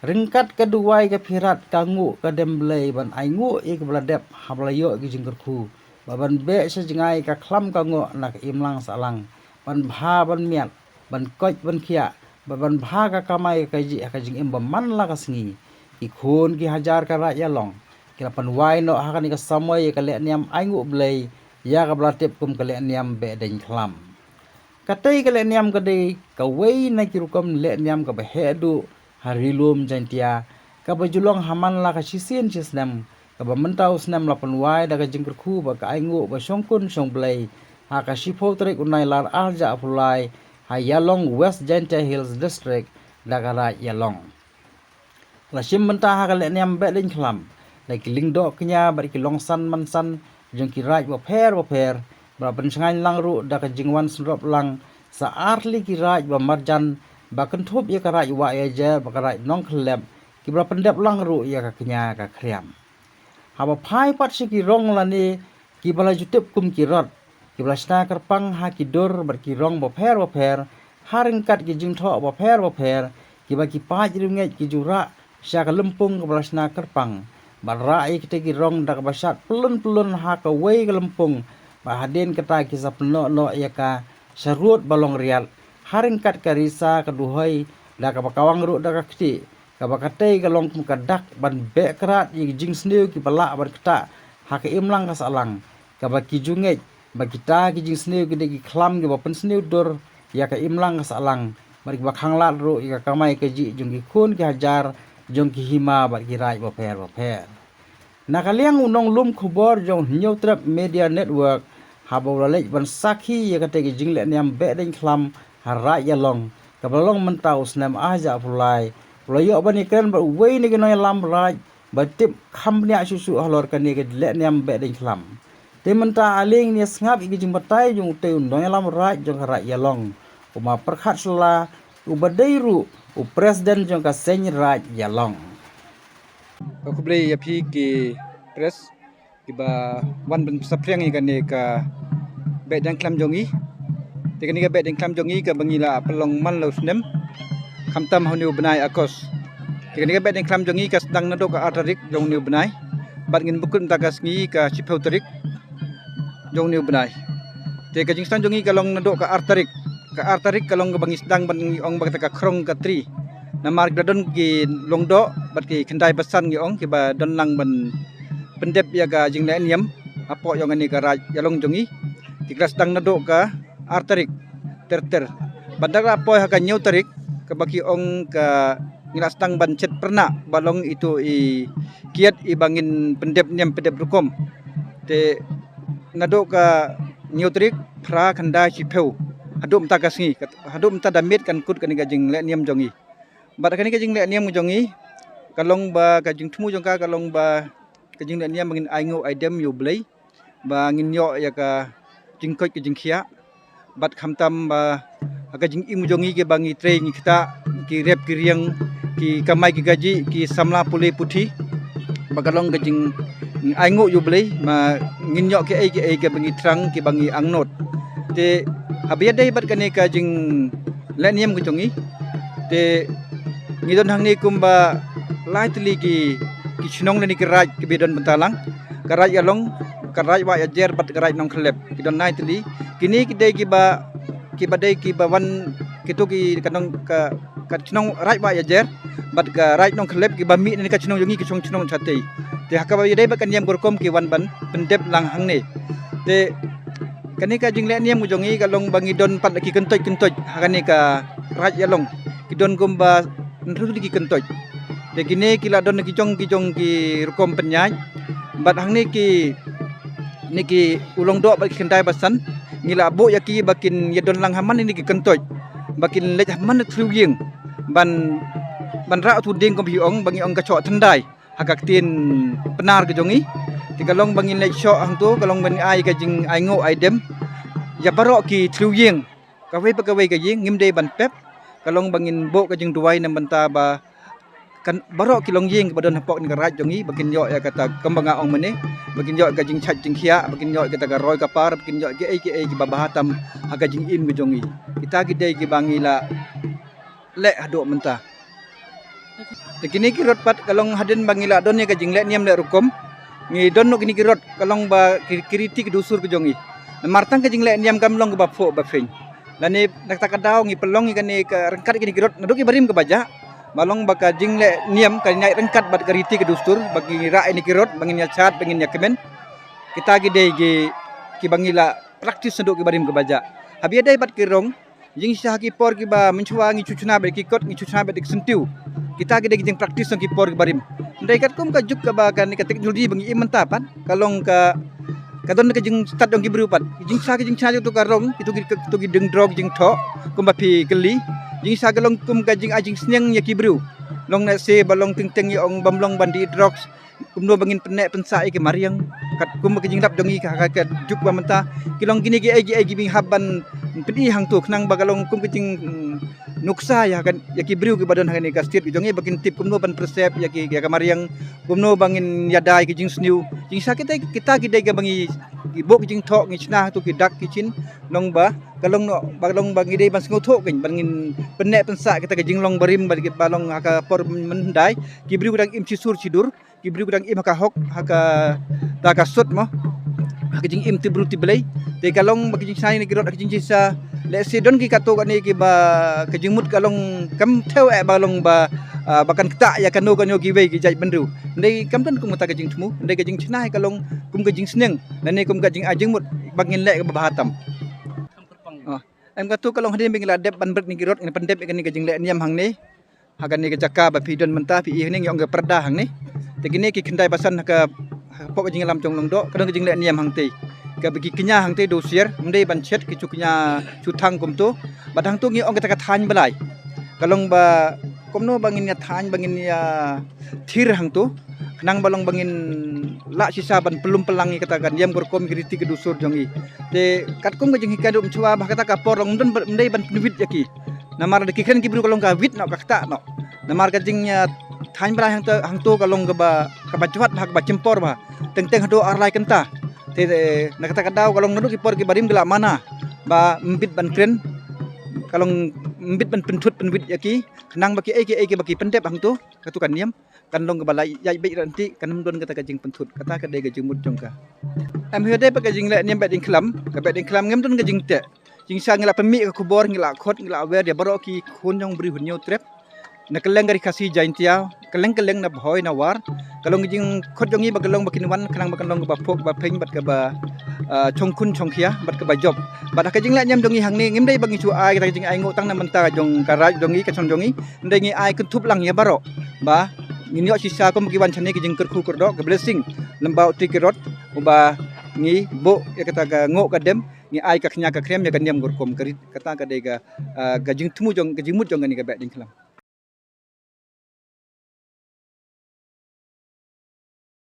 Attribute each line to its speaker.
Speaker 1: Ringkat kedua ke pirat kangu ke demblei ban aingu ik beladep hablayo ke jingkerku. Ban be sejengai ke klam kangu nak imlang salang. Ban bha ban miat, ban koj ban kia, ban bha ka kamai ke ji ka jing imba man la ka sengi. Ikun ki hajar ka rak yalong. Kila pan wai no hakan ka samoy ka lek niam aingu blei ya ka belatip kum ka lek niam be den klam. Katai ka lek niam ka dei ka wei na kirukom lek niam ka behedu harilum jantia ka bajulong haman la ka sisien sisnem ka mentau snem la penwai da ka jingkerku ba ka aingu ba songkun song blei ha ka sipo trek unai lar alja apulai ha yalong West Jantia Hills District da ka ra yalong la sim mentah ha ka lek niam be den klam la kiling do knya ba ki longsan mansan jong ki raj ba per ba pensengai lang ru da ka jingwan srop lang sa arli ki raj ba marjan ba kentup ya karai wa ya je ba karai nong klem ki bra pendep lang ru ya ka kenya ka kriam ha ba phai pat si ki rong la ni ki bala jutep kum ki rot ki bala sta kerpang ha ki dor ber ki rong ba per haring kat ki jing tho ba per ki ba ki pa ji nge ki jura sya ka lempung ka bala sta kerpang ba rai ki te ki rong da ka basat pelun ha ka wei ka lempung ba haden kata ki sa pno no ya ka sarut balong rial haring kat karisa kaduhoi da ka bakawang ru da ka kti ka bakatei ka long kum kadak ban be krat yi jing sneu ki pala ban kta ha ka imlang ka salang ka baki junge ba kita ki jing sneu ki de ki klam ki ba pen sneu dor ya ka imlang ka salang bar ki bakhang lat ru ka kamai ka ji jung ki khun ki hajar jong ki hima bar ki rai ba per nakaliang unong lum khubor jong new trap media network habo lalej ban sakhi ya ka te ki jing le niam be den klam harai yalong kabalong mentau snem aja pulai loyo bani kren ba wei ni genoy lam raj batip khamnya susu halor kan ni ke le niam be den klam te menta aling ni sngap igi jing batai jung te noy lam raj jong harai yalong uma perkhat sela ubadairu u presiden jong ka sen raj yalong
Speaker 2: aku beli ya pi ki press ki ba wan ben sapriang ni kan ni ka be dan klam jongi tekan ni ka be dan klam jongi ka bangila pelong man lo snem khamtam honu benai akos tekan ni ka be dan klam jongi ka sedang nadok ka atarik jong ni benai bat ngin bukun tagas ngi ka chipau tarik jong ni benai te ka jingstan jongi ka long nadok ka artarik ka long ka bangi sedang ban ong ba ka krong ka tri namar gradon ki longdo bat ki kendai pesan ki ong ki ba don lang ban pendep ya ga jing le niam apo yang ni ka raj yalong jongi ki kras dang nadok ka artarik ter bandar apo ha ka nyau tarik ka baki ong ka ngilas tang ban chet perna balong itu i kiat i bangin pendep niam pendep rukom te nadok ka nyau tarik pra khandai chi peu hadum ta kasngi hadum ta damit kan kut kan ga jing le niam jongi bat kan ga jing le niam jongi kalong ba ka jing thumu jong ka kalong ba ka jing le niam bangin aingo aidem yu blei ba ngin yo ya ka jing koi ka jing khia bat khamtam ba ka jing im jongi ke bangi tre ngi kita ki rep ki riang ki kamai ki gaji ki samla pule puthi ba kalong ka jing aingo yu blei ma ngin yo ke ai ke bangi trang ki bangi angnot te habia dei bat kan ka jing le niam ka jongi te ngidon hang ni kumba lightly ki chinong ni ki raj ki bidon bentalang karaj along karaj wa ajer bat karaj nong khlep ki don lightly kini ki dei ki ba dei ki ba wan kitu ki kanong ka chinong raj wa ajer bat ka raj nong khlep ki ba mi ni ka chinong jongi ki chinong chate te hakaba dei ba kan yam gorkom ki wan ban pendep lang hang ni te kani ka jing le niam jongi ka long bangi don pat ki kentoj hakani ka raj along ki don gomba nru ki kentoj de kini kila don ki jong ki rukom penyaj bat hang ni ki ulong do ba ki kendai basan ngila bo yaki bakin yedon lang haman ni ki kentoj bakin lej haman thru yeng ban ra tu ding kom hiong bangi ong ka chok thandai hakak tin penar ke jongi ti kalong bangin lej chok hang tu kalong ban ai ka jing ai ngo ai dem ya barok ki thru yeng ka wei ka yeng ngim dei ban pep kalong bangin bo ka jing duai nam banta ba kan barok ki long yeng ka badon hapok ni ka raj jongi bakin yo ya kata kembanga ong mene bakin yo ka jing chat jing khia bakin yo kata ka roi ka par bakin yo ki ai ki babahatam aga jing im ke jongi kita ki dei ki bangila le hadok mentah Kini kirot pat kalong hadin bangila don ya kajing le niam le rukom. Ngi don no kini kirot kalong ba kiriti kedusur ke jongi. Martang kajing le niam gamlong ke bapfo bafeng. Lani nak takadaw ngi pelong ngi kani ke rengkat kini kirot naduk ibarim ke baja. Balong baka jing le niam kani naik rengkat bat kiriti kedusur bagi ra ini kirot bangin ya chat bangin ya kemen. Kita gide ki bangila praktis naduk ibarim ke baja. Habi ada bat kirong jing sah ki por ki ba mencuwa ngi cucuna be ki kot ngi cucuna be sentiu. Kita gede jing praktis ngi por ki barim. Ndai kat kum ka juk ka ba kan ka teknologi bangi imanta pan kalong ka kadon ka jing start dong ki bru pan jing sa ki jing cha tu ka rong itu ki deng drog jing tho kum ba pi keli jing sa kalong kum ka jing ajing sneng ya ki bru long na se balong ting ting ya ong bamlong bandi drugs kum no bangin penek pensa ke mariang kat kum ka jing rap dong ka juk ba menta kilong gini gi bing haban pedi hang tu knang bagalong kum kicing nuksa ya kan ya ki briu ki badan hang ni ka stit ki jongi bakin tip kum no ban persep ya ki kamariang kum no bangin yadai ki jing sniu jing sa kita ki dai ga bangi ki bok jing thok ngi chna tu ki dak ki chin long ba kalong no balong bangi dai ban sngo thok kin bangin penek pensa kita ka jing long barim bagi balong haka por mendai ki briu dang im sisur sidur ki briu dang im haka hok haka ta ka sut mo haka jing im tibru tiblai te kalong bagi jing sai ni kirot haka jing sa le se don ki kato kani ki ba kejimut kalong kam theo balong ba bakan kta ya kanu kanyo ki wei ki jai benru ndai kam tan kum ta kejing thmu ndai kejing chnai kalong kum kejing sneng nani kum kejing ajing mut bangin le ba hatam em kato kalong hadin bingla dep ban ber ni kirot ni pandep kani kejing le niam hang ni hagan ni kejaka ba pi don menta pi ni yong ga perda hang ni te gini ki kendai pasan ka pok kejing lam chong long do kadang kejing le niam hang ti ka bagi kenya hang te dosier mendai ban chet ki cuknya cutang kum tu badang tu ngi ong ka than balai kalong ba komno bangin ya than bangin ya thir hang tu nang balong bangin la sisa ban pelum pelangi katakan yam gorkom kiriti ke dusur jongi te katkum ka jing hikadum chua ba kata ka por long don mendai ban nivit yaki namar de kikan ki bru kalong ka wit no ka kta no namar ka jing ya than balai hang tu kalong ka ba chwat ba cempor ba teng teng hado arlai kenta te nakata kadaw kalong nadu ki por ki barim gela mana ba mbit ban tren kalong mbit ban pentut penwit yaki nang baki eki baki pendep hang tu katu kan niam kan long ba lai yai bai ranti kan don kata ka jing pentut kata ka de ga jing mut jongka am hede ba ka jing le niam ba ding klam ka ba ding klam ngem don ka jing te jing sa ngila pemi ka kubor ngila khot ngila wer dia baro ki khun jong bri hunyo trep na keleng gari kasi jaintia keleng na bhoi na war kalong jing khot jongi ba kalong bakin wan kanang ba kalong ba phok ba pheng bat ka ba chongkun chongkhia bat ka ba job bat ka jing la nyam jongi hang ni ngim dai bangi chu ai ka jing ai ngo tang na menta jong karaj jongi ka chong jongi ndai ngi ai kun thup lang ya baro ba ngi yo sisa ko mgi wan chane ki jing kerku kerdo ka blessing lembau tikirot ba ngi bo ya kata ga ngo ka dem ngi ai ka khnya ka krem ya ka niam gorkom karit kata ka dai ga jing thumu jong ka jing mut jong ni ka ba ding klam